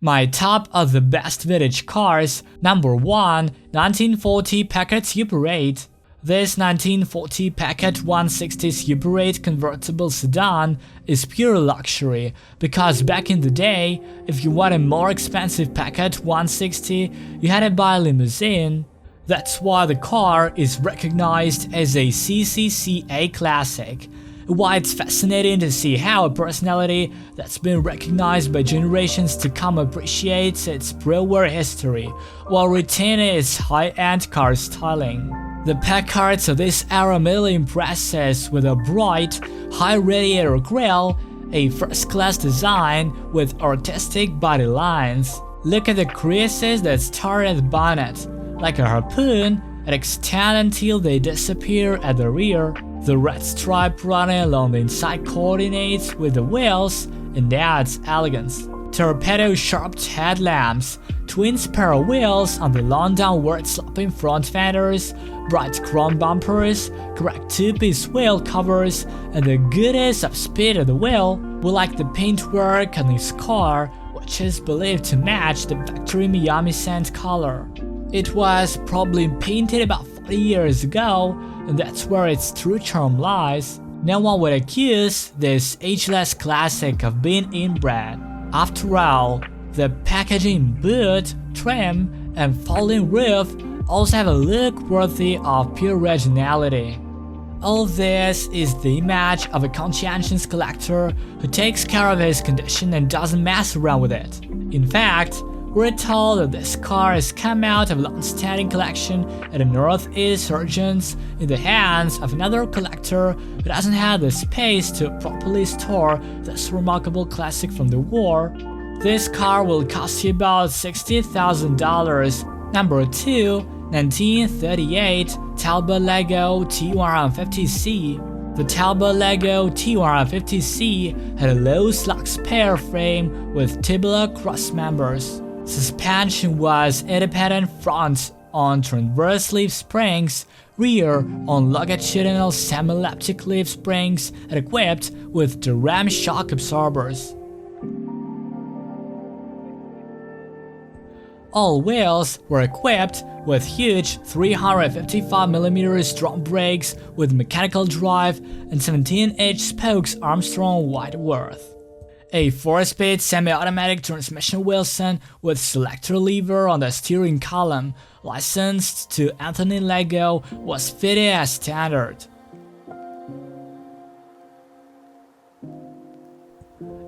My top of the best vintage cars. Number 1. 1940 Packard Super 8. This 1940 Packard 160 Super 8 convertible sedan is pure luxury because back in the day, if you want a more expensive Packard 160, you had to buy a limousine. That's why the car is recognized as a CCCA classic. Why it's fascinating to see how a personality that's been recognized by generations to come appreciates its pre-war history while retaining its high-end car styling. The Packards of this era merely impress us with a bright, high-radiator grille, a first-class design with artistic body lines. Look at the creases that start at the bonnet, like a harpoon, and extend until they disappear at the rear. The red stripe running along the inside coordinates with the wheels and adds elegance. Torpedo-sharp headlamps, twin spare wheels on the long downward sloping front fenders, bright chrome bumpers, correct two-piece wheel covers, and the goodness of speed at the wheel. We like the paintwork on this car, which is believed to match the factory Miami Sand color. It was probably painted about 40 years ago, and that's where its true charm lies. No one would accuse this ageless classic of being inbred. After all, the packaging, boot, trim, and folding roof also have a look worthy of pure originality. All this is the image of a conscientious collector who takes care of his condition and doesn't mess around with it. In fact, we're told that this car has come out of a long-standing collection at a Northeast surgeon's in the hands of another collector who doesn't have the space to properly store this remarkable classic from the war. This car will cost you about $60,000. Number 2. 1938 Talbot Lego T150C. The Talbot Lego T150C had a low slug spare frame with tubular cross members. Suspension was independent front on transverse leaf springs, rear on longitudinal semi-elliptic leaf springs, and equipped with the ram shock absorbers. All wheels were equipped with huge 355mm drum brakes with mechanical drive and 17-inch spokes Armstrong Whiteworth. A 4-speed semi-automatic transmission Wilson with selector lever on the steering column, licensed to Anthony Lego, was fitted as standard.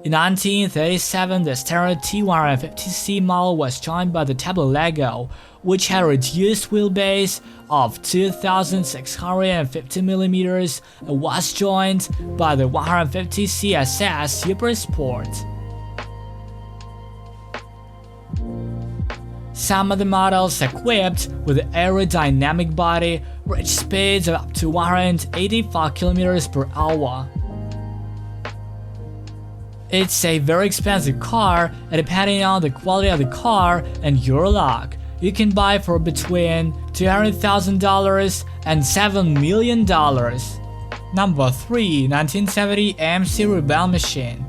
In 1937, the standard T150C model was joined by the Talbot Lego, which had a reduced wheelbase of 2,650mm and was joined by the 150C SS Super Sport. Some of the models equipped with an aerodynamic body reach speeds of up to 185 km/h. It's a very expensive car, and depending on the quality of the car and your luck, you can buy for between $200,000 and $7 million. Number 3. 1970 AMC Rebel Machine.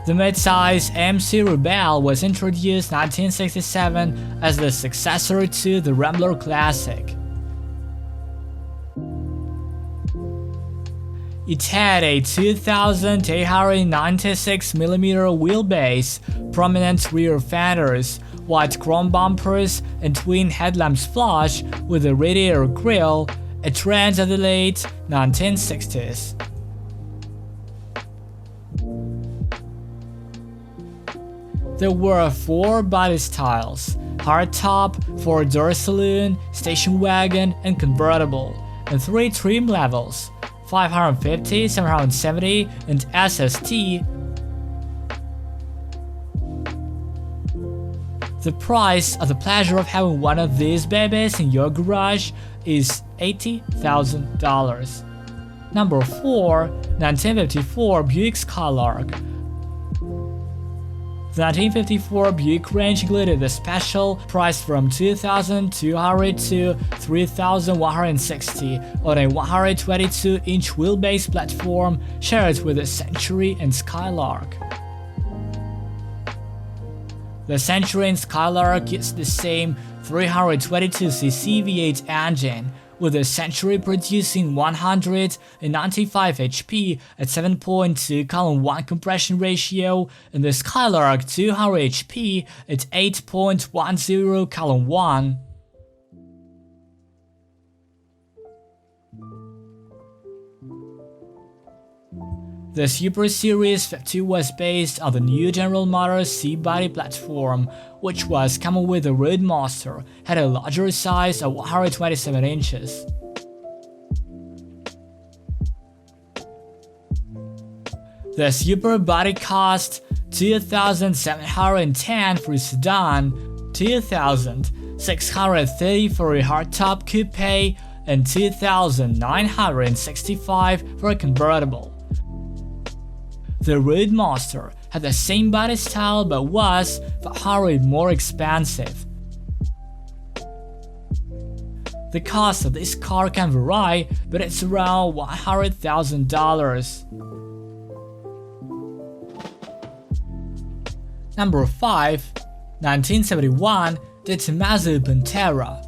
The mid-size AMC Rebel was introduced in 1967 as the successor to the Rambler Classic. It had a 2,896mm wheelbase, prominent rear fenders, white chrome bumpers, and twin headlamps flush with a radiator grille, a trend of the late 1960s. There were 4 body styles: hardtop, 4-door saloon, station wagon, and convertible, and 3 trim levels: 550, 770, and SST. The price of the pleasure of having one of these babies in your garage is $80,000. Number 4. 1954 Buick Skylark. The 1954 Buick range included the special price from $2,200 to $3,160 on a 122-inch wheelbase platform shared with the Century and Skylark. The Century and Skylark used the same 322cc V8 engine, with the Century producing 195 HP at 7.2:1 compression ratio and the Skylark 200 HP at 8.10:1. The Super Series 50 was based on the new General Motors C-Body platform, which was common with the Roadmaster, had a larger size of 127 inches. The Super Body cost $2,710 for a sedan, $2,630 for a hardtop coupe, and $2,965 for a convertible. The Roadmaster had the same body style but was $500 more expensive. The cost of this car can vary, but it's around $100,000. Number 5. 1971 De Tomaso Pantera.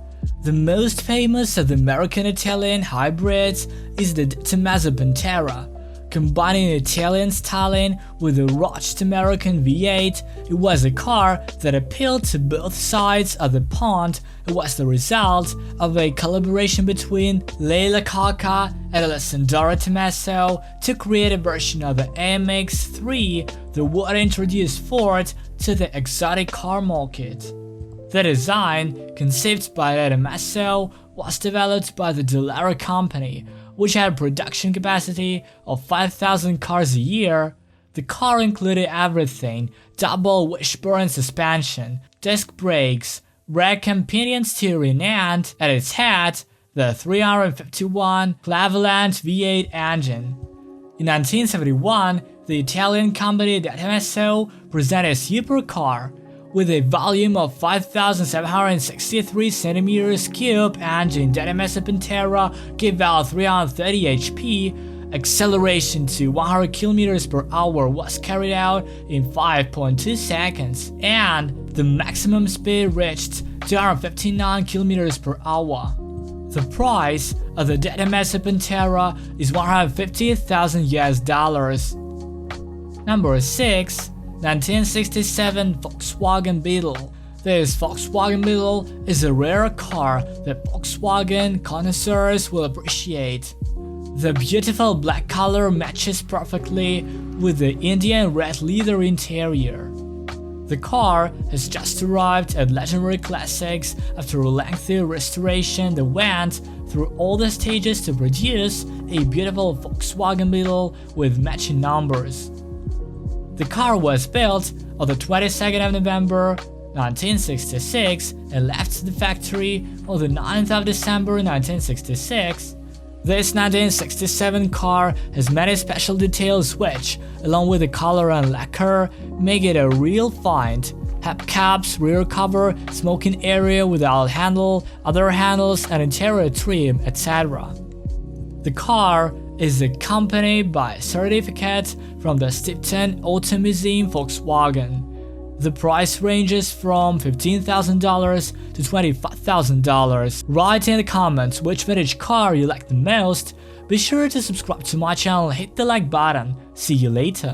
The most famous of the American-Italian hybrids is the De Tomaso Pantera. Combining Italian styling with a rushed American V8, it was a car that appealed to both sides of the pond. It was the result of a collaboration between Leila Kaka and Alessandro Tomaso to create a version of the AMX-3 that would introduce Ford to the exotic car market. The design, conceived by Tomaso, was developed by the Dallara Company, which had production capacity of 5,000 cars a year. The car included everything: double wishbone suspension, disc brakes, rack and pinion steering, and, at its head, the 351 Clavilant V8 engine. In 1971, the Italian company De Tomaso presented a supercar with a volume of 5,763 cm3 engine. De Tomaso Pantera gave out 330 HP. Acceleration to 100 km/h was carried out in 5.2 seconds, and the maximum speed reached 259 km/h. The price of the De Tomaso Pantera is $150,000. Number 6. 1967 Volkswagen Beetle. This Volkswagen Beetle is a rare car that Volkswagen connoisseurs will appreciate. The beautiful black color matches perfectly with the Indian red leather interior. The car has just arrived at Legendary Classics after a lengthy restoration that went through all the stages to produce a beautiful Volkswagen Beetle with matching numbers. The car was built on the 22nd of November 1966 and left the factory on the 9th of December 1966. This 1967 car has many special details which, along with the color and lacquer, make it a real find. Hubcaps, rear cover, smoking area without handle, other handles and interior trim, etc. The car is accompanied by a certificate from the Stipton Auto Museum Volkswagen. The price ranges from $15,000 to $25,000. Write in the comments which vintage car you like the most. Be sure to subscribe to my channel and hit the like button. See you later.